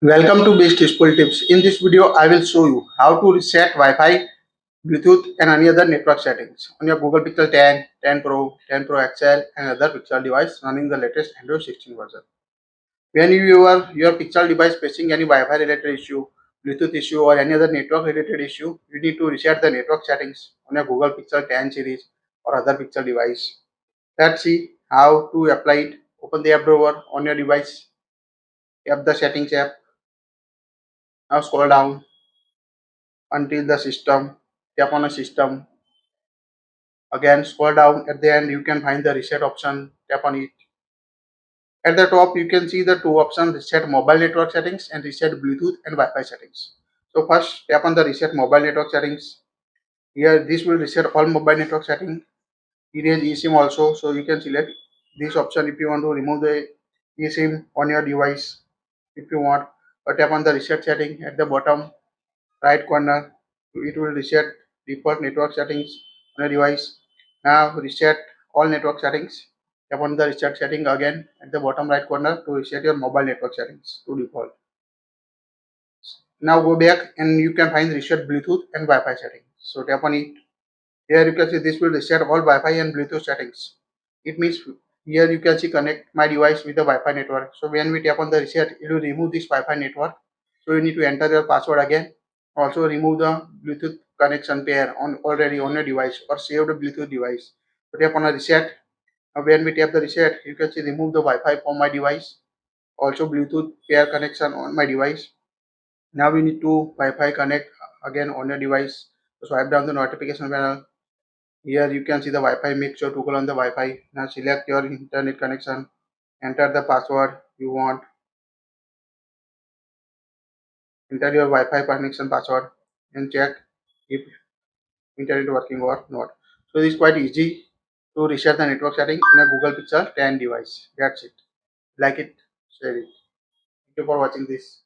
Welcome to Best Useful Tips. In this video, I will show you how to reset Wi-Fi, Bluetooth and any other network settings on your Google Pixel 10, 10 Pro, 10 Pro XL and other Pixel device running the latest Android 16 version. When your Pixel device facing any Wi-Fi related issue, Bluetooth issue or any other network related issue, you need to reset the network settings on your Google Pixel 10 series or other Pixel device. Let's see how to apply it. Open the app drawer on your device, tap the settings app. Now scroll down until the system, tap on a system. Again scroll down, at the end you can find the reset option, tap on it. At the top you can see the two options, reset mobile network settings and reset Bluetooth and Wi-Fi settings. So first tap on the reset mobile network settings. Here this will reset all mobile network settings. Erase eSIM also, so you can select this option if you want to remove the eSIM on your device if you want, or tap on the reset setting at the bottom right corner. It will reset default network settings on a device. Now reset all network settings. Tap on the reset setting again at the bottom right corner to reset your mobile network settings to default. Now go back and you can find reset Bluetooth and Wi-Fi settings. So tap on it. Here you can see this will reset all Wi-Fi and Bluetooth settings. It means here you can see connect my device with the Wi-Fi network. So when we tap on the reset, it will remove this Wi-Fi network. So you need to enter your password again. Also remove the Bluetooth connection pair on already on your device or save the Bluetooth device. So tap on a reset. Now when we tap the reset, you can see remove the Wi-Fi from my device. Also Bluetooth pair connection on my device. Now we need to Wi-Fi connect again on your device. So swipe down the notification panel. Here you can see the Wi-Fi. Make sure to go on the Wi-Fi. Now select your internet connection. Enter the password you want. Enter your Wi-Fi connection password and check if internet working or not. So it is quite easy to reset the network setting in a Google Pixel 10 device. That's it. Like it, share it. Thank you for watching this.